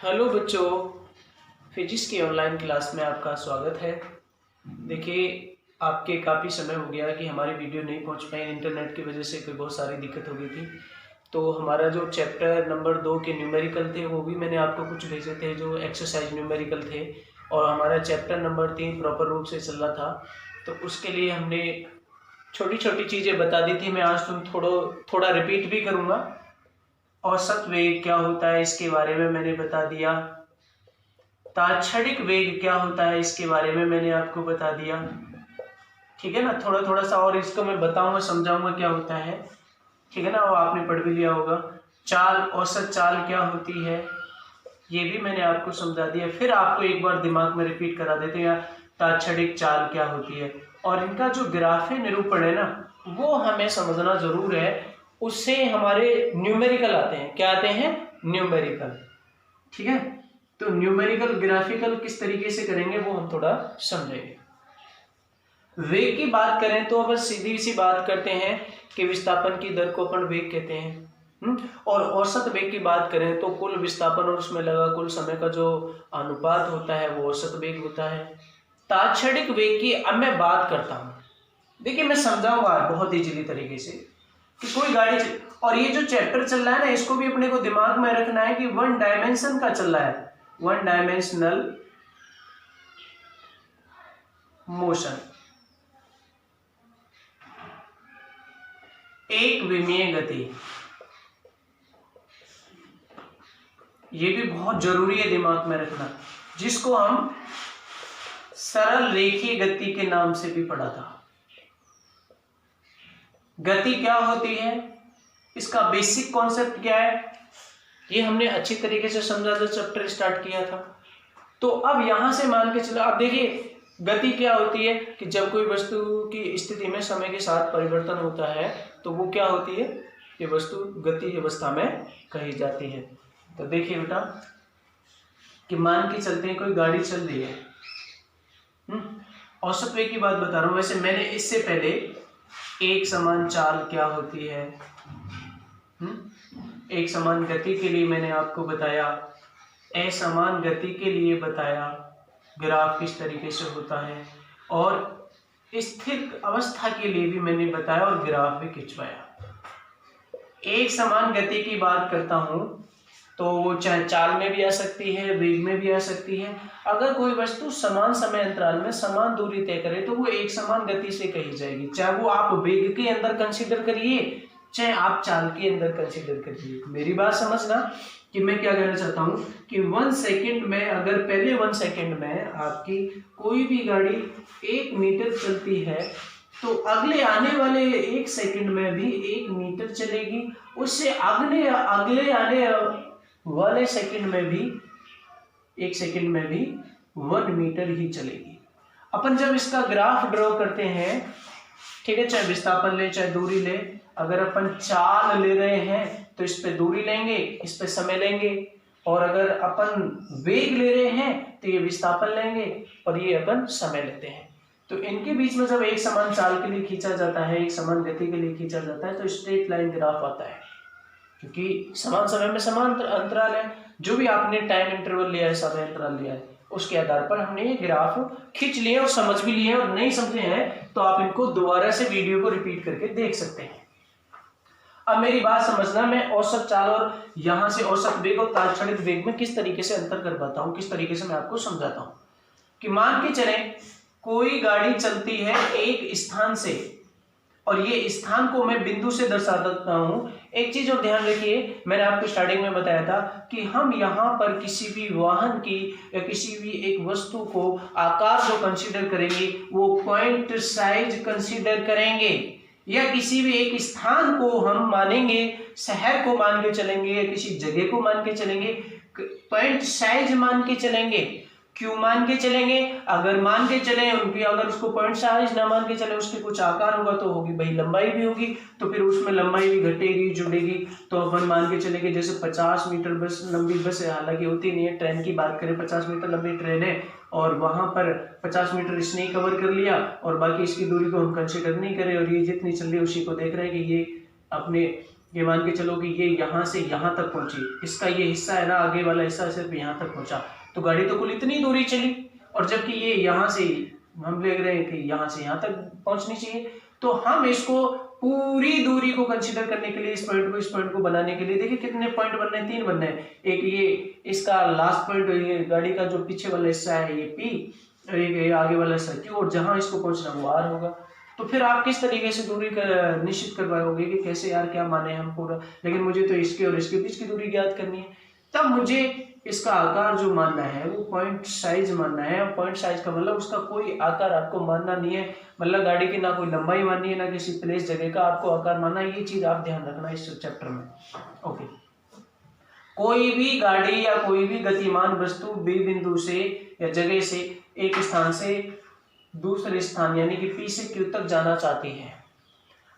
Hello बच्चों, physics की online class में आपका स्वागत है। देखिए, आपके काफ़ी समय हो गया कि हमारी वीडियो नहीं पहुंच पाई, इंटरनेट की वजह से कोई बहुत सारी दिक्कत हो गई थी। तो हमारा जो चैप्टर नंबर 2 के न्यूमेरिकल थे वो भी मैंने आपको कुछ भेजे थे जो एक्सरसाइज न्यूमेरिकल थे, और हमारा चैप्टर नंबर 3 प्रॉपर रूप से चल रहा था। तो उसके लिए हमने छोटी छोटी चीज़ें बता दी थी। मैं आज थोड़ा रिपीट भी करूँगा। औसत वेग क्या होता है इसके बारे में मैंने बता दिया। तात्क्षणिक वेग क्या होता है इसके बारे में मैंने आपको बता दिया। ठीक है ना, थोड़ा थोड़ा सा और इसको मैं बताऊंगा, समझाऊंगा क्या होता है। ठीक है ना, वो आपने पढ़ भी लिया होगा। चाल, औसत चाल क्या होती है ये भी मैंने आपको समझा दिया। फिर आपको एक बार दिमाग में रिपीट करा देते हैं, तात्क्षणिक चाल क्या होती है। और इनका जो ग्राफीय निरूपण है ना, वो हमें समझना जरूर है। उससे हमारे न्यूमेरिकल आते हैं। क्या आते हैं? न्यूमेरिकल। ठीक है, तो न्यूमेरिकल ग्राफिकल किस तरीके से करेंगे वो हम थोड़ा समझेंगे। वेग की बात करें तो बस सीधी सी बात करते हैं कि विस्थापन की दर को अपन वेग कहते हैं। और औसत वेग की बात करें तो कुल विस्थापन और उसमें लगा कुल समय का जो अनुपात होता है वो औसत वेग होता है। तात्क्षणिक वेग की अब मैं बात करता हूं। देखिए, मैं समझाऊंगा बहुत इजीली तरीके से कि कोई गाड़ी और ये जो चैप्टर चल रहा है ना, इसको भी अपने को दिमाग में रखना है कि वन डायमेंशन का चल रहा है, वन डायमेंशनल मोशन, एक विमीय गति। ये भी बहुत जरूरी है दिमाग में रखना, जिसको हम सरल रेखीय गति के नाम से भी पढ़ा था। गति क्या होती है, इसका बेसिक कॉन्सेप्ट क्या है, ये हमने अच्छी तरीके से समझा जब चैप्टर स्टार्ट किया था। तो अब यहां से मान के चलो, अब देखिए गति क्या होती है कि जब कोई वस्तु की स्थिति में समय के साथ परिवर्तन होता है तो वो क्या होती है, ये वस्तु गति अवस्था में कही जाती है। तो देखिए बेटा कि मान के चलते हैं कोई गाड़ी चल रही है, औसत वेग की बात बता रहा हूं। वैसे मैंने इससे पहले एक समान चाल क्या होती है, एक समान गति के लिए मैंने आपको बताया, असमान गति के लिए बताया ग्राफ किस तरीके से होता है, और स्थिर अवस्था के लिए भी मैंने बताया और ग्राफ भी खिंचवाया। एक समान गति की बात करता हूं तो वो चाहे चाल में भी आ सकती है, वेग में भी आ सकती है। अगर कोई वस्तु समान समय अंतराल में समान दूरी तय करे तो वो एक समान गति से कही जाएगी, चाहे वो आप वेग के अंदर कंसीडर करिए चाहे आप चाल के अंदर कंसीडर करिए। मेरी बात समझना कि मैं क्या कहना चाहता हूं कि 1 सेकंड में, अगर पहले 1 सेकंड में आपकी कोई भी गाड़ी 1 मीटर चलती है तो अगले आने वाले 1 सेकंड में भी 1 मीटर चलेगी, उससे अगले आने वाले सेकंड में भी 1 सेकंड में भी 1 मीटर ही चलेगी। अपन जब इसका ग्राफ ड्रॉ करते हैं, ठीक है, चाहे विस्थापन ले चाहे दूरी ले, अगर अपन चाल ले रहे हैं तो इस पे दूरी लेंगे, इस पे समय लेंगे, और अगर अपन वेग ले रहे हैं तो ये विस्थापन लेंगे और ये अपन समय लेते हैं। तो इनके बीच में जब एक समान चाल के लिए खींचा जाता है, एक समान गति के लिए खींचा जाता है तो स्ट्रेट लाइन ग्राफ आता है, क्योंकि समान समय में समान अंतराल है। जो भी आपने टाइम इंटरवल लिया है, समय अंतराल लिया है, उसके आधार पर हमने ये ग्राफ खींच लिए और समझ भी लिए, और नहीं समझे हैं तो आप इनको दोबारा से वीडियो को रिपीट करके देख सकते हैं। अब मेरी बात समझना, मैं औसत चाल और यहां से औसत वेग और तात्क्षणिक वेग में किस तरीके से अंतर कर पाता हूं, किस तरीके से मैं आपको समझाता हूं। कि मान के चले कोई गाड़ी चलती है एक स्थान से, और ये स्थान को मैं बिंदु से दर्शा देता हूं। एक चीज और ध्यान रखिए, मैंने आपको स्टार्टिंग में बताया था कि हम यहां पर किसी भी वाहन की या किसी भी एक वस्तु को आकार जो कंसीडर करेंगे वो पॉइंट साइज कंसीडर करेंगे, या किसी भी एक स्थान को हम मानेंगे, शहर को मान के चलेंगे या किसी जगह को मान के चलेंगे, पॉइंट साइज मान के चलेंगे। क्यों मान के चलेंगे? अगर मान के चले उनकी, अगर उसको पॉइंट साइज ना मान के चले, उसके कुछ आकार होगा तो होगी भाई लंबाई भी होगी, तो फिर उसमें लंबाई भी घटेगी जुड़ेगी। तो अपन मान के चलेंगे जैसे 50 मीटर बस लंबी बस है, हालांकि होती नहीं है, ट्रेन की बात करें 50 मीटर लंबी ट्रेन है और वहां पर 50 मीटर इसने ही कवर कर लिया और बाकी इसकी दूरी को हम कंसिडर नहीं करें, और ये जितनी चल रही है उसी को देख रहे हैं कि ये अपने ये मान के चलो कि ये यहाँ से यहाँ तक पहुंची, इसका ये हिस्सा है ना, आगे वाला हिस्सा सिर्फ यहाँ तक पहुंचा, तो गाड़ी तो कुल इतनी दूरी चली, और जबकि ये यहाँ से हम देख रहे हैं कि यहाँ से यहाँ तक पहुंचनी चाहिए। तो हम इसको पूरी दूरी को कंसीडर करने के लिए इस पॉइंट को बनाने के लिए देखिए कितने पॉइंट बनने हैं, 3 बनने हैं। एक ये इसका लास्ट पॉइंट, ये गाड़ी का जो पीछे वाला हिस्सा है ये P, और एक आगे वाला हिस्सा Q, और जहां इसको पहुंचना वो R होगा। तो फिर आप किस तरीके से दूरी का निश्चित कर पाओगे कि कैसे यार क्या माने हम पूरा, लेकिन मुझे तो इसके और इसके बीच की दूरी ज्ञात करनी है। तब मुझे इसका आकार जो मानना है वो पॉइंट साइज मानना है। और पॉइंट साइज का मतलब उसका कोई आकार आपको मानना नहीं है, मतलब गाड़ी की ना कोई लंबाई माननी है ना किसी प्लेस जगह का आपको आकार मानना है। ये चीज आप ध्यान रखना इस चैप्टर में। ओके, कोई भी गाड़ी या कोई भी गतिमान वस्तु बी बिंदु से या जगह से एक स्थान से दूसरे स्थान यानी कि P से Q तक जाना चाहती है।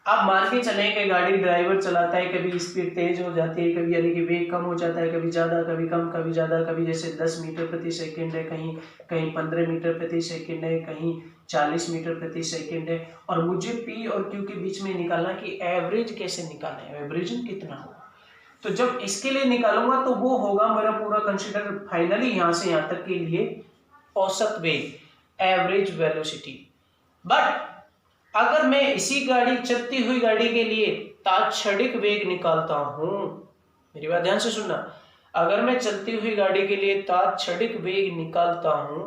आप मान के चलें कि गाड़ी ड्राइवर चलाता है, कभी स्पीड तेज हो जाती है, कभी यानी कि वेग कम हो जाता है, कभी ज़्यादा कभी कम कभी ज़्यादा, कभी जैसे 10 मीटर प्रति सेकंड है, कहीं कहीं 15 मीटर प्रति सेकंड है, कहीं 40 मीटर प्रति सेकंड है। और मुझे P और Q के बीच में निकालना कि एवरेज कैसे निकालना है, एवरेज कितना होगा। तो जब इसके लिए निकालूंगा तो वो होगा मेरा पूरा कंसिडर फाइनली यहाँ से यहाँ तक के लिए औसत वेग, एवरेज वेलोसिटी। बट अगर मैं इसी गाड़ी चलती हुई गाड़ी के लिए तात्क्षणिक वेग निकालता हूं, मेरी बात ध्यान से सुनना, अगर मैं चलती हुई गाड़ी के लिए तात्क्षणिक वेग निकालता हूं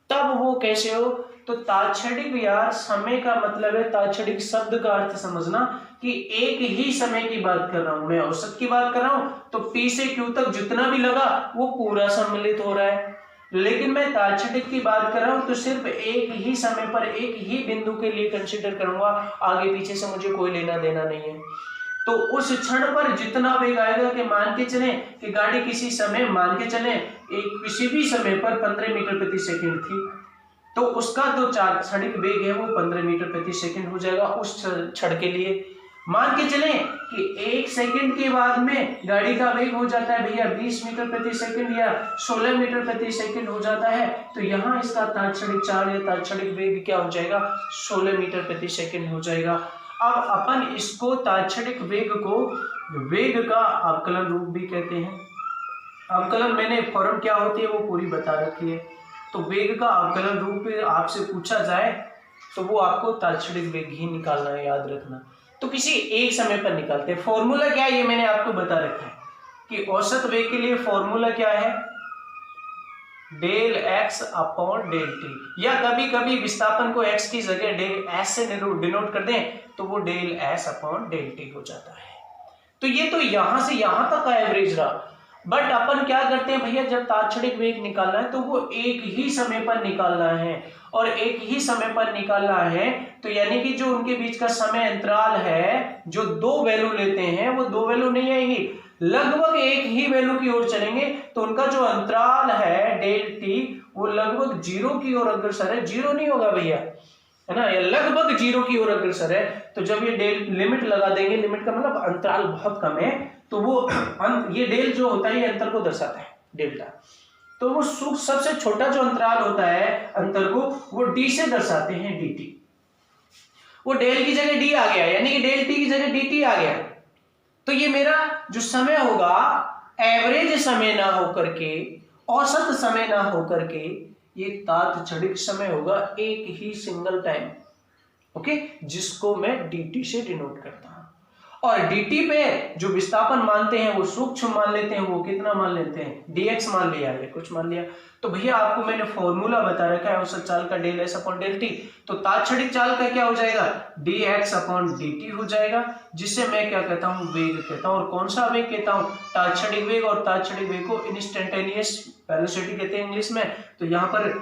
तब वो कैसे हो, तो तात्क्षणिक यार समय का मतलब है, तात्क्षणिक शब्द का अर्थ समझना कि एक ही समय की बात कर रहा हूं, मैं औसत की बात कर रहा हूं, तो P से Q तक जितना भी लगा वो पूरा सम्मिलित हो रहा है। लेकिन मैं तात्क्षणिक की बात कर रहा हूं तो सिर्फ एक ही समय पर एक ही बिंदु के लिए कंसीडर करूंगा, आगे पीछे से मुझे कोई लेना देना नहीं है। तो उस क्षण पर जितना वेग आएगा कि मान के चले कि गाड़ी किसी समय मान के चले एक किसी भी समय पर 15 मीटर प्रति सेकंड थी, तो उसका जो तात्क्षणिक वेग है वो 15 मीटर प्रति सेकंड हो जाएगा उस क्षण के लिए। मान के चले कि 1 सेकंड के बाद में गाड़ी का वेग हो जाता है भैया 20 मीटर प्रति सेकंड या 16 मीटर प्रति सेकंड हो जाता है, तो यहाँ इसका तात्क्षणिक चाल या तात्क्षणिक वेग क्या हो जाएगा, 16 मीटर प्रति सेकंड हो जाएगा। अब अपन इसको तात्क्षणिक वेग को वेग का अवकलन रूप भी कहते हैं। अवकलन मैंने फॉर्म क्या होती है वो पूरी बता रखी है। तो वेग का अवकलन रूप आपसे पूछा जाए तो वो आपको तात्क्षणिक वेग ही निकालना है, याद रखना। तो किसी एक समय पर निकालते हैं। फॉर्मूला क्या है ये मैंने आपको बता रखा है कि औसत वेग के लिए फॉर्मूला क्या है, del X upon del T, या कभी कभी विस्थापन को एक्स की जगह डेल एस से डिनोट कर दें तो वो del S upon del T हो जाता है। तो ये तो यहां से यहां तक का एवरेज रहा। बट अपन क्या करते हैं भैया, जब तात्क्षणिक वेग निकालना है तो वो एक ही समय पर निकालना है, और एक ही समय पर निकालना है तो यानी कि जो उनके बीच का समय अंतराल है, जो 2 वैल्यू लेते हैं वो 2 वैल्यू नहीं आएंगी, लगभग एक ही वैल्यू की ओर चलेंगे। तो उनका जो अंतराल है डेल टी वो लगभग 0 की ओर अग्रसर है, 0 नहीं होगा भैया, है ना, या लगभग 0 की ओर अग्रसर है। तो जब ये डेल लिमिट लगा देंगे, लिमिट का मतलब अंतराल बहुत कम है, तो वो ये डेल जो होता है ये अंतर को दर्शाता है, डेल्टा। तो वो सबसे छोटा जो अंतराल होता है अंतर को वो डी से दर्शाते हैं, dt। वो डेल की जगह डी आ गया, यानी कि डेल टी की जगह dt आ गया। तो ये मेरा जो समय होगा एवरेज समय ना होकर के, औसत समय ना होकर के, ये तात्क्षणिक समय होगा, एक ही सिंगल टाइम, ओके, जिसको मैं dt से डिनोट करता हूं। और dt पे जो विस्थापन मानते हैं वो सूक्ष्म मान लेते हैं, वो कितना मान लेते हैं, dx मान लिया या कुछ मान लिया। तो भैया आपको मैंने फॉर्मूला बता रखा है औसत चाल का del S upon del T, तो तात्क्षणिक चाल का क्या हो जाएगा, dx अपॉन dt हो जाएगा, जिससे मैं क्या कहता हूं, वेग कहता हूं। और कौन सा वेग कहता हूं, तात्क्षणिक वेग। और तात्क्षणिक वेग को इंस्टेंटेनियस वेलोसिटी कहते हैं इंग्लिश में। तो यहाँ पर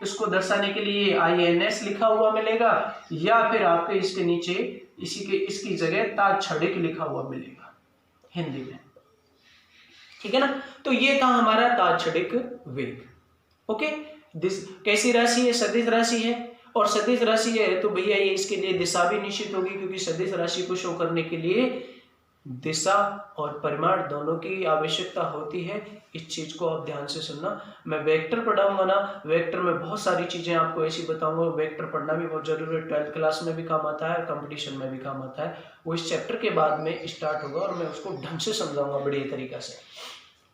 इसको दर्शाने के लिए INS लिखा हुआ मिलेगा, या फिर आपके इसके नीचे इसकी जगह तात्क्षणिक लिखा हुआ मिलेगा हिंदी में, ठीक है ना। तो ये था हमारा तात्क्षणिक वेग, ओके। कैसी राशि है, सदिश राशि है, और सदिश राशि है तो भैया ये इसके लिए दिशा भी निश्चित होगी, क्योंकि सदिश राशि को शो करने के लिए दिशा और परिमाण दोनों की आवश्यकता होती है। इस चीज को आप ध्यान से सुनना। मैं वेक्टर पढ़ाऊंगा ना, वेक्टर में बहुत सारी चीजें आपको ऐसी बताऊंगा। वेक्टर पढ़ना भी बहुत जरूरी है, 12th क्लास में भी काम आता है और कंपटीशन में भी काम आता है। वो इस चैप्टर के बाद में स्टार्ट होगा और मैं उसको ढंग से समझाऊंगा बढ़िया तरीका से,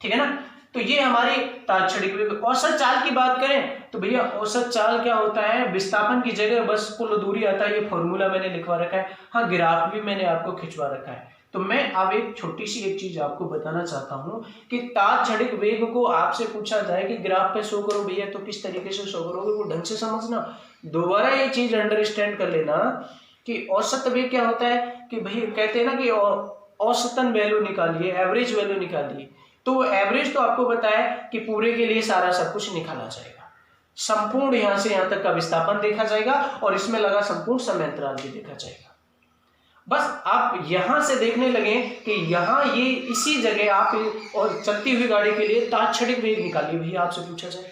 ठीक है ना। तो ये हमारी तात्क्षणिक वेग। औसत चाल की बात करें तो भैया औसत चाल क्या होता है, विस्थापन की जगह बस कुल दूरी आता है। ये फॉर्मूला मैंने लिखवा रखा है, हाँ ग्राफ भी मैंने आपको खिंचवा रखा है। तो मैं अब एक छोटी सी एक चीज आपको बताना चाहता हूं कि तात्क्षणिक वेग को आपसे पूछा जाए कि ग्राफ पे शो करो भैया, तो किस तरीके से शो करोगे वो ढंग से समझना। दोबारा ये चीज अंडरस्टैंड कर लेना कि औसत वेग क्या होता है कि भैया कहते हैं ना कि औसतन वैल्यू निकालिए, एवरेज वैल्यू निकालिए। तो वो एवरेज तो आपको बताया कि पूरे के लिए सारा सब कुछ निकाला जाएगा, संपूर्ण यहां से यहां तक का विस्थापन देखा जाएगा और इसमें लगा संपूर्ण समय अंतराल भी देखा जाएगा। बस आप यहां से देखने लगे कि यहां ये इसी जगह आप और चलती हुई गाड़ी के लिए तात्क्षणिक वेग निकालिए भैया, आपसे पूछा जाए।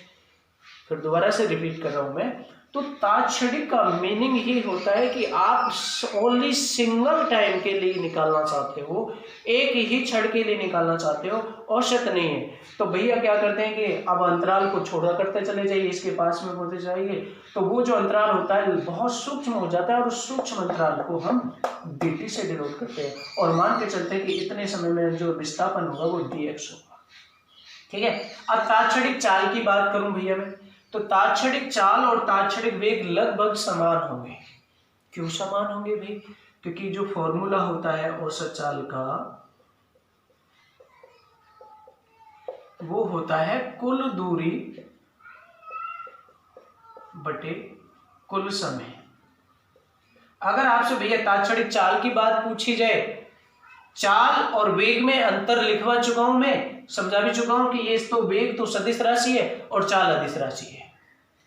फिर दोबारा से रिपीट कर रहा हूं मैं, तो तात्क्षणिक का मीनिंग ही होता है कि आप ओनली सिंगल टाइम के लिए निकालना चाहते हो, एक ही क्षण के लिए निकालना चाहते हो, औसत नहीं है। तो भैया क्या करते हैं कि अब अंतराल को छोड़ा करते चले जाइए, इसके पास में होते जाइए, तो वो जो अंतराल होता है बहुत सूक्ष्म हो जाता है और उस सूक्ष्म अंतराल को हम dt से डिनोट करते हैं और मान के चलते हैं कि इतने समय में जो विस्थापन होगा वो dx होगा, ठीक है। अब तात्क्षणिक चाल की बात करूं भैया मैं, तो तात्क्षणिक चाल और तात्क्षणिक वेग लगभग समान होंगे। क्यों समान होंगे भाई? क्योंकि जो फॉर्मूला होता है औसत चाल का वो होता है कुल दूरी बटे कुल समय। अगर आपसे भैया तात्क्षणिक चाल की बात पूछी जाए, चाल और वेग में अंतर लिखवा चुका हूं मैं, समझा भी चुका हूं कि ये तो वेग तो सदिश राशि है और चाल अदिश राशि है,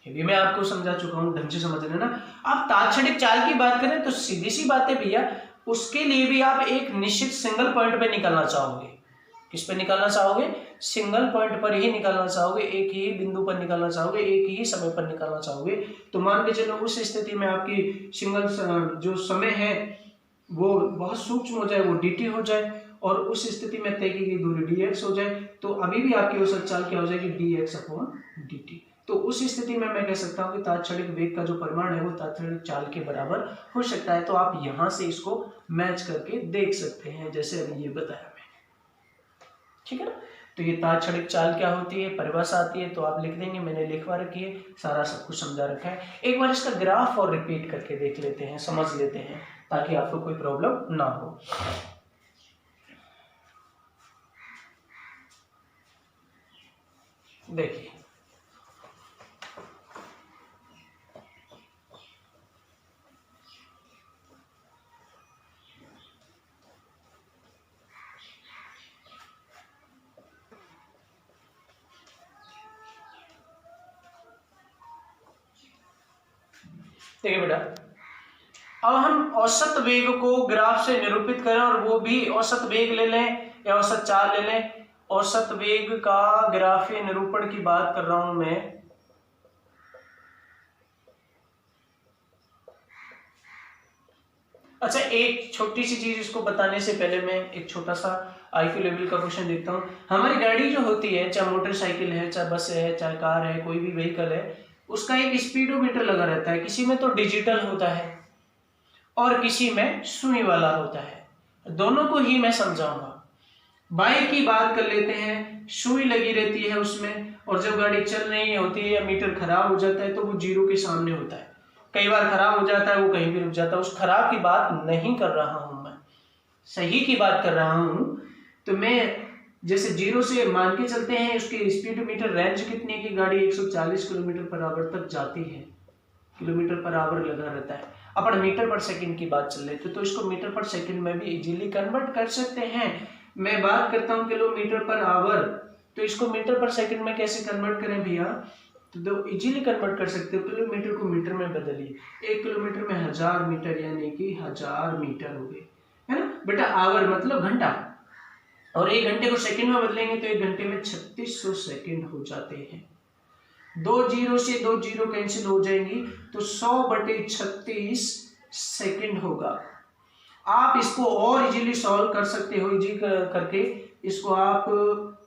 ये भी मैं आपको समझा चुका हूं, ढंग से समझ लेना। अब तात्क्षणिक चाल की बात करें तो सीधी सी बात है भैया, उसके लिए भी आप एक निश्चित सिंगल पॉइंट पे निकलना चाहोगे। किस पे निकलना चाहोगे? सिंगल पॉइंट पर ही निकलना चाहोगे, एक ही बिंदु पर निकलना चाहोगे, एक ही समय पर निकलना चाहोगे। तो मान के चलो उस स्थिति में आपकी सिंगल जो समय है वो बहुत सूक्ष्म हो जाए, वो dt हो जाए, और उस स्थिति में तय की गई दूरी dx हो जाए, तो अभी भी आपकी औसत चाल क्या हो जाएगी? dx/dt। तो उस स्थिति में मैं कह सकता हूं कि तात्क्षणिक वेग का जो परिमाण है वो तात्क्षणिक चाल के बराबर हो सकता है। तो आप यहां से इसको मैच करके देख सकते हैं, जैसे अभी ये बताया मैंने, ठीक है ना। तो ये तात्क्षणिक चाल क्या होती है, परिभाषा आती है तो आप लिख देंगे, मैंने लिखवा रखी है, सारा सब कुछ समझा रखा है। एक बार इसका ग्राफ और रिपीट करके देख लेते हैं, समझ लेते हैं, ताकि आपको कोई प्रॉब्लम ना हो। देखिए देखिए बेटा, अब हम औसत वेग को ग्राफ से निरूपित करें, और वो भी औसत वेग ले लें या औसत चाल ले लें। औसत वेग का ग्राफीय निरूपण की बात कर रहा हूं मैं। अच्छा, एक छोटी सी चीज इसको बताने से पहले मैं एक छोटा सा IQ लेवल का क्वेश्चन देखता हूँ। हमारी गाड़ी जो होती है, चाहे मोटरसाइकिल है, चाहे बस है, चाहे कार है, कोई भी व्हीकल है, उसका एक स्पीडोमीटर लगा रहता है। किसी में तो डिजिटल होता है और किसी में सुई वाला होता है। दोनों को ही मैं समझाऊंगा। बाइक की बात कर लेते हैं, सुई लगी रहती है उसमें, और जब गाड़ी चल रही होती है या मीटर खराब हो जाता है तो वो जीरो के सामने होता है। कई बार खराब हो जाता है, वो कहीं भी रुक जाता है। उस खराब की बात नहीं कर रहा हूं मैं, सही की बात कर रहा हूं। तो मैं जैसे जीरो से मान के चलते हैं, उसकी स्पीडोमीटर रेंज कितनी है कि गाड़ी 140 किलोमीटर पर आवर तक जाती है, किलोमीटर पर आवर लगा रहता है। अपन मीटर पर सेकंड की बात चल रही थी, तो इसको मीटर पर सेकंड में भी इजीली कन्वर्ट कर सकते हैं। मैं बात करता हूं किलोमीटर पर आवर, तो इसको मीटर पर सेकंड में कैसे कन्वर्ट करें भैया? तो इजीली कन्वर्ट कर सकते हो। किलोमीटर को मीटर में बदलिए, 1 किलोमीटर में 1000 मीटर, यानी कि 1000 मीटर हो गए, है ना बेटा। आवर मतलब घंटा, और 1 घंटे को सेकंड में बदलेंगे तो 1 घंटे में 3600 सेकंड हो जाते हैं। 2 जीरो से 2 जीरो कैंसिल हो जाएंगी, तो 100/36 सेकंड होगा। आप इसको और इजीली सॉल्व कर सकते हो, इजी करके इसको आप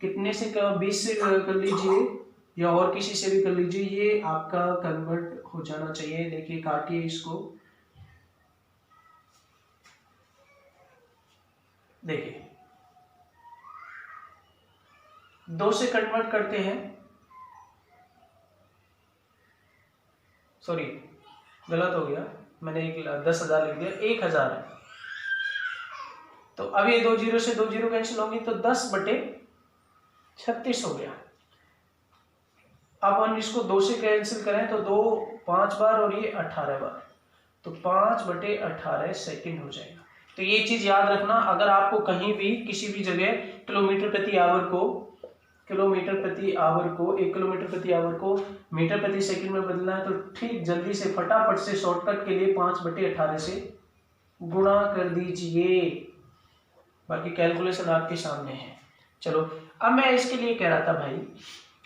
कितने से 20 से कर लीजिए या और किसी से भी कर लीजिए, ये आपका कन्वर्ट हो जाना चाहिए। देखिए काटिए इसको, देखिए 2 से कन्वर्ट करते हैं, सॉरी गलत हो गया, मैंने 10,000 लिख दिया, 1,000 है। तो अब ये 2 जीरो से 2 जीरो कैंसिल होंगी तो 10/36 हो गया। अब हम इसको 2 से कैंसिल करें तो 2 5 बार और ये 18 बार, तो 5/18 सेकंड हो जाएगा। तो ये चीज याद रखना, अगर आपको कहीं भी किसी भी जगह किलोमीटर प्रति आवर को 1 किलोमीटर प्रति आवर को मीटर प्रति सेकंड में बदलना है, तो ठीक जल्दी से फटाफट से शॉर्टकट के लिए 5/18 से गुणा कर दीजिए। बाकी कैलकुलेशन आपके सामने है। चलो अब मैं इसके लिए कह रहा था भाई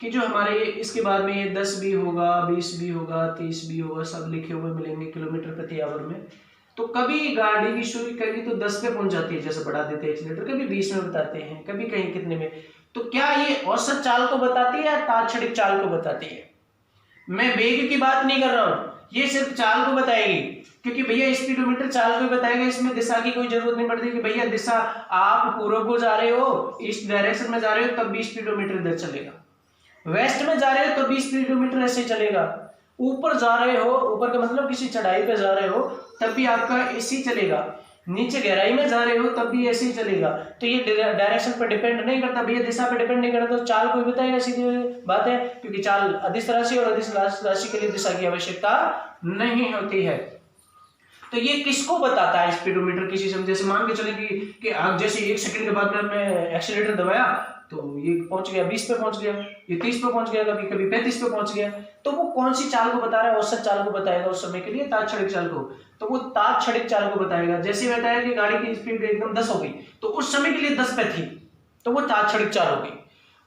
कि जो हमारे इसके बाद में ये 10 भी होगा, 20 भी होगा, 30 भी होगा, सब लिखे हुए मिलेंगे किलोमीटर प्रति आवर में। तो कभी गाड़ी की शुरू करेगी तो 10 पे पहुंच जाती है, जैसे बढ़ा देते हैं एक्सीलेटर, कभी 20 में बताते हैं, कभी कहीं कितने में। तो क्या ये औसत चाल को बताती है या तात्क्षणिक चाल को बताती है? मैं वेग की बात नहीं कर रहा हूं, ये सिर्फ चाल को बताएगी, क्योंकि भैया स्पीडोमीटर चाल को बताएगा, इसमें दिशा की कोई जरूरत नहीं पड़ती कि भैया दिशा आप पूर्व को जा रहे हो, इस डायरेक्शन में जा रहे हो तब 20 स्पीडोमीटर इधर चलेगा, वेस्ट में जा रहे हो तो 20 स्पीडोमीटर ऐसे चलेगा, ऊपर जा रहे हो, ऊपर का मतलब किसी चढ़ाई पे जा रहे हो तब भी आपका ऐसे ही चलेगा, नीचे गहराई में जा रहे हो तब भी ऐसे ही चलेगा। तो ये डायरेक्शन पर डिपेंड नहीं करता भैया, दिशा पर डिपेंड नहीं करता, तो चाल को भी बताएगा, सीधी बात है, क्योंकि चाल अदिश राशि और अदिश राशि के लिए दिशा की आवश्यकता नहीं होती है। तो ये किसको बताता है स्पीडोमीटर? किसी समय जैसे मान के चले कि आप जैसे 1 सेकंड के बाद में हमने एक्सीलरेटर दबाया तो ये पहुंच गया 20 पे पहुंच गया, ये 30 पे पहुंच गया, कभी कभी 35 पे पहुंच गया, तो वो कौन सी चाल को बता रहा है? औसत चाल को बताएगा उस समय के लिए, तात्क्षणिक चाल को। तो वो तात्क्षणिक चाल को बताएगा। जैसे बताया कि गाड़ी की स्पीड एकदम 10 हो गई तो उस समय के लिए 10 पे थी, तो वो तात्क्षणिक चाल हो गई,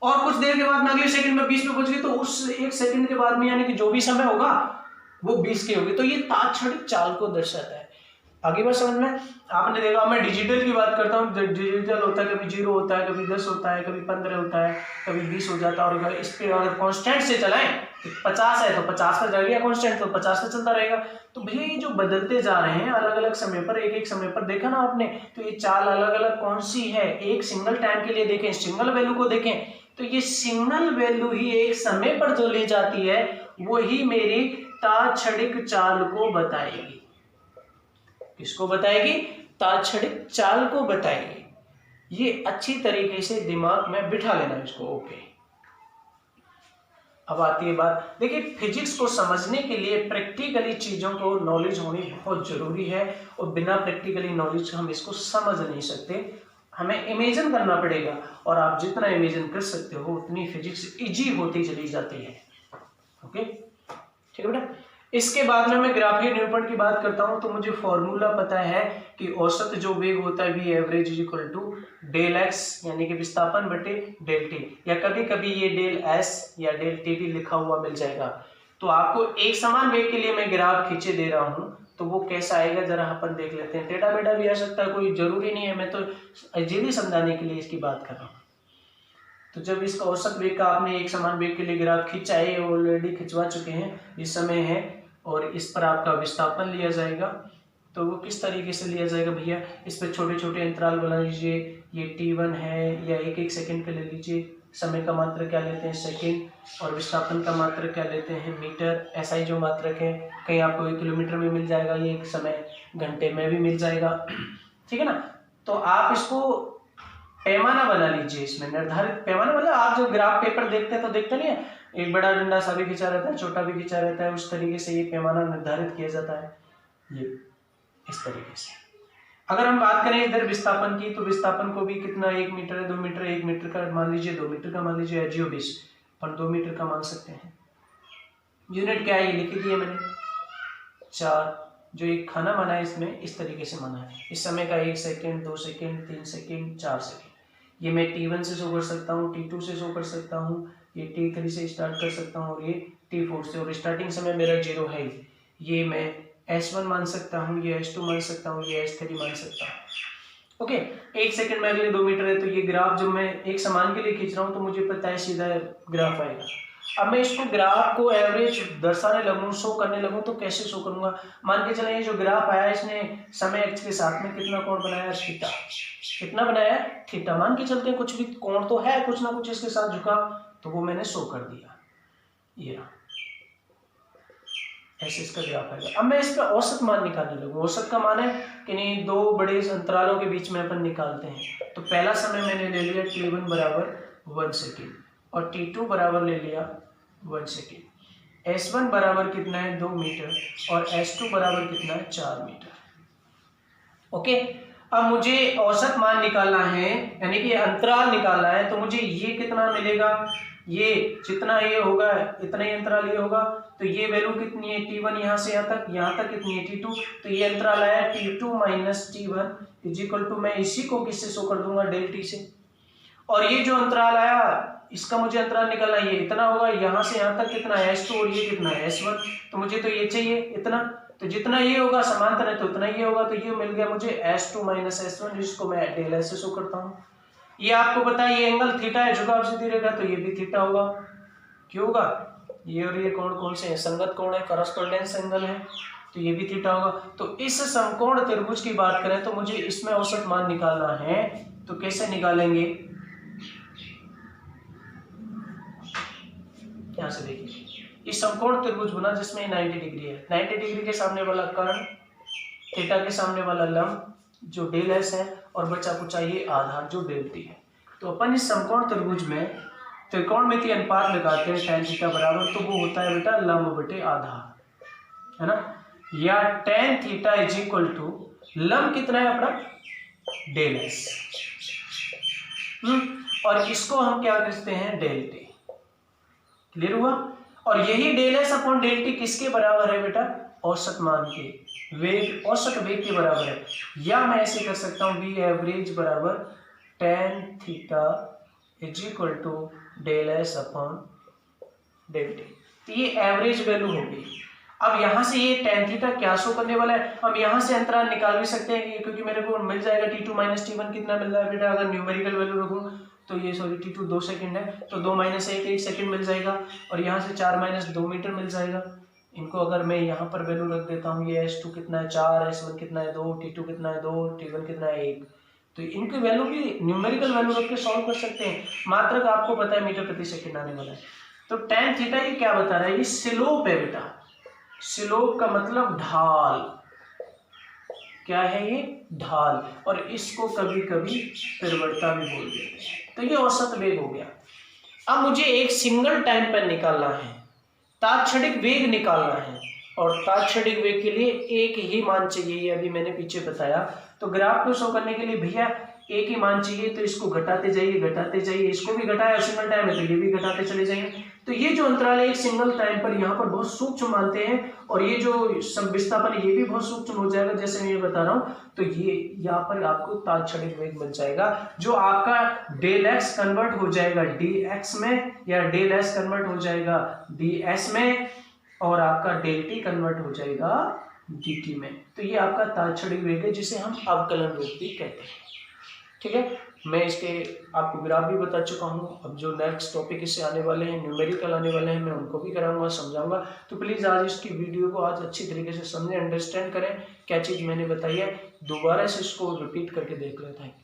और कुछ देर के बाद में अगले सेकंड में 20 पे पहुंच गई, तो उस 1 सेकंड के बाद में यानी कि जो भी समय होगा वो 20 की होगी, तो ये तात्क्षणिक चाल को दर्शाता है। आगे बात समझ में? आपने देखा, मैं डिजिटल की बात करता हूँ, डिजिटल होता है, कभी 0 होता है, कभी 10 होता है, कभी 15 होता है, कभी 20 हो जाता है, और अगर इस पे अगर कांस्टेंट से चलाएं, 50 है तो 50 पर जा गया कांस्टेंट, तो 50 पे चलता रहेगा। तो भैया ये जो बदलते जा रहे हैं अलग अलग समय पर, एक एक समय पर देखा ना आपने, तो ये चाल अलग अलग कौन सी है, एक सिंगल टाइम के लिए देखें, सिंगल वैल्यू को देखें, तो ये सिंगल वैल्यू ही एक समय पर जो ली जाती है वही मेरी तात्क्षणिक चाल को बताएगी। किसको बताएगी? तात्क्षणिक चाल को बताएगी। ये अच्छी तरीके से दिमाग में बिठा लेना इसको। ओके, अब आती है बात, देखिए फिजिक्स को समझने के लिए प्रैक्टिकली चीजों को नॉलेज होनी बहुत जरूरी है, और बिना प्रैक्टिकली नॉलेज हम इसको समझ नहीं सकते, हमें इमेजिन करना पड़ेगा, और आप जितना इमेजिन कर सकते हो उतनी फिजिक्स इजी होती चली जाती है। ओके ठीक है बेटा। इसके बाद में मैं ग्राफीय निरूपण की बात करता हूं, तो मुझे फॉर्मूला पता है कि औसत जो वेग होता है v average is equal to del x यानी कि विस्थापन बटे डेल t, या कभी कभी ये डेल s या डेल t भी लिखा हुआ मिल जाएगा। तो आपको एक समान वेग के लिए मैं ग्राफ खींचे दे रहा हूं, तो वो कैसा आएगा जरा अपन देख लेते हैं। टेढ़ा बेढ़ा भी आ सकता है, कोई जरूरी नहीं है, मैं तो इजीली समझाने के लिए इसकी बात कर रहा हूँ। तो जब इसका औसत वेग का आपने एक समान वेग के लिए ग्राफ खींचा है, ऑलरेडी खिंचवा चुके हैं, इस समय है, और इस पर आपका विस्थापन लिया जाएगा। तो वो किस तरीके से लिया जाएगा भैया? इस पर छोटे छोटे अंतराल बना लीजिए, ये t1 है, या एक एक सेकंड का ले लीजिए, समय का मात्रक क्या लेते हैं सेकंड, और विस्थापन का मात्रक क्या लेते हैं मीटर। ऐसा ही जो मात्रक है कहीं आपको 1 किलोमीटर में मिल जाएगा, ये एक समय घंटे में भी मिल जाएगा, ठीक है ना। तो आप इसको पैमाना बना लीजिए, इसमें निर्धारित पैमाना, मतलब आप जो ग्राफ पेपर देखते हैं तो देखते नहीं है, एक बड़ा डंडा सा भी खींचा रहता है, छोटा भी खींचा रहता है, उस तरीके से ये पैमाना निर्धारित किया जाता है, ये इस तरीके से। अगर हम बात करें इधर विस्थापन की, तो विस्थापन को भी कितना, 1 मीटर है, 2 मीटर, 1 मीटर का मान लीजिए, 2 मीटर का मान लीजिए, जियो 20 पर 2 मीटर का मान सकते हैं। यूनिट क्या है ये लिख दिया मैंने, 4, जो एक खाना माना है इसमें इस तरीके से माना है, इस समय का 1 सेकेंड, 2 सेकेंड, 3 सेकेंड, 4 सेकेंड। ये मैं t1 से शो कर सकता हूँ, t2 से शो कर सकता हूँ, ये t3 से स्टार्ट कर सकता हूँ, और ये t4 से, और स्टार्टिंग समय मेरा 0 है, ये मैं S1 मान सकता हूँ, ये S2 मान सकता हूँ, ये S3 मान सकता हूँ। ओके, 1 सेकंड में अगले 2 मीटर है, तो ये ग्राफ जब मैं एक समान के लिए खींच रहा हूँ तो मुझे पता है सीधा ग्राफ आएगा। अब मैं इसको ग्राफ को एवरेज दर्शाने लगूं, शो करने लगूं, तो कैसे शो करूंगा? मान के चले ये जो ग्राफ आया इसने समय एक्स के साथ में कितना कोण बनाया? थीटा। कितना बनाया? थीटा। मान के चलते हैं कुछ भी कोण तो है, कुछ ना कुछ इसके साथ झुका, तो वो मैंने शो कर दिया। ये ऐसे इसका ग्राफ आएगा। अब मैं इसका औसत मान निकालने लगूं। औसत का मान है कि नहीं, दो बड़े अंतरालों के बीच में अपन निकालते हैं। तो पहला समय मैंने ले लिया t1 बराबर 1 सेकेंड और t2 बराबर ले लिया 1 सेकेंड। S1 बराबर कितना है? 2 मीटर और S2 बराबर कितना है? 4 मीटर। ओके, अब मुझे औसत मान निकालना है, यानी कि अंतराल निकालना है, तो मुझे ये कितना मिलेगा? ये जितना ये होगा इतना ही अंतराल ये होगा, तो ये वैल्यू कितनी है? t1 यहाँ से यहाँ तक कितनी है? t2। तो ये अंतराल आया t2 minus t1 is equal to, मैं इसी को किससे शो कर दूंगा? डेल टी से। और ये जो अंतराल आया इसका मुझे अंतराल निकालना है, ये इतना होगा, यहाँ से यहाँ तक कितना है? S2 और ये कितना है? S1। तो मुझे तो ये चाहिए इतना, तो जितना ये होगा समांतर है तो उतना ये होगा, तो ये मिल गया मुझे S2 माइनस S1, जिसको मैं डेल S से शो करता हूँ। ये आपको पता है ये एंगल थीटा है, झुकाव सीधी रेखा, तो ये भी थीटा होगा। क्यों होगा? ये और ये कोण कौन से हैं? संगत कोण है, करस्पोंडेंस एंगल है, तो ये भी थीटा होगा। तो इस समकोण त्रिभुज की बात करें तो मुझे इसमें औसत मान निकालना है, तो कैसे निकालेंगे? यहाँ से देखिए, इस समकोण त्रिभुज बना जिसमें 90 डिग्री है। 90 डिग्री के सामने वाला कर्ण, थीटा के सामने वाला लंब जो डेल एस है, और बचा कुछ चाहिए आधार जो डेल टी है। तो अपन इस समकोण त्रिभुज में त्रिकोणमिति अनुपात लगाते हैं tan थीटा बराबर, तो वो होता है बेटा लंब बटे आधार, है ना, या tan theta is equal to लंब कितना है अपना? Del S. और इसको हम क्या कहते हैं? Del T. क्लियर हुआ? और यही del S upon del T किसके बराबर है बेटा? औसत मान के, वेग, औसत वेग के बराबर है। या मैं ऐसे कर सकता हूँ v एवरेज बराबर tan theta is equal to del S upon del T. तो ये एवरेज वैल्यू होगी। अब यहाँ से ये tan थीटा क्या शो करने वाला है? हम यहाँ से अंतराल निकाल भी सकते हैं, क्योंकि मेरे को मिल जाएगा t2 माइनस t1 कितना मिल रहा है बेटा? अगर न्यूमेरिकल वैल्यू रखूँ तो ये सॉरी t2 2 सेकंड है, तो 2 माइनस 1 सेकंड मिल जाएगा, और यहाँ से 4 माइनस 2 मीटर मिल जाएगा। इनको अगर मैं यहाँ पर वैल्यू रख देता हूँ, ये S2 कितना है? 4, S1 कितना है? 2, T2 कितना है? 2, T1 कितना है? 1। तो इनकी वैल्यू भी न्यूमेरिकल वैल्यू रख के सॉल्व कर सकते हैं। मात्रक आपको पता है मीटर प्रति सेकंड आने वाला है। तो tan थीटा ये क्या बता रहा है? ये स्लोप है बेटा। स्लोप का मतलब ढाल। क्या है ये? ढाल। और इसको कभी कभी प्रवणता भी बोल देते हैं। तो ये औसत वेग हो गया। अब मुझे एक सिंगल टाइम पर निकालना है, तात्क्षणिक वेग निकालना है, और तात्क्षणिक वेग के लिए एक ही मान चाहिए, ये अभी मैंने पीछे बताया। तो ग्राफ को शो करने के लिए भैया एक ही मान चाहिए, तो इसको घटाते जाइए, इसको भी घटाया, सिंगल टाइम है तो ये भी घटाते चले जाइए। तो ये जो अंतराल है एक सिंगल टाइम पर यहाँ पर बहुत सूक्ष्म मानते हैं, और ये जो विस्थापन है ये भी बहुत सूक्ष्म हो जाएगा, जैसे मैं बता रहा हूँ। तो ये यहाँ पर आपको तात्क्षणिक वेग मिल जाएगा, जो आपका डेल एक्स कन्वर्ट हो जाएगा डी एक्स में, या डेल एस कन्वर्ट हो जाएगा डी एस में, और आपका डेल टी कन्वर्ट हो जाएगा डी टी में। तो ये आपका तात्क्षणिक वेग है, जिसे हम अवकलन वेग भी कहते हैं। ठीक है, मैं इसके आपको ग्राफ भी बता चुका हूँ। अब जो नेक्स्ट टॉपिक इससे आने वाले हैं, न्यूमेरिकल आने वाले हैं, मैं उनको भी कराऊंगा, समझाऊंगा। तो प्लीज़ आज इसकी वीडियो को आज अच्छी तरीके से समझें, अंडरस्टैंड करें क्या चीज़ मैंने बताई है। दोबारा से इसको रिपीट करके देख लेते हैं।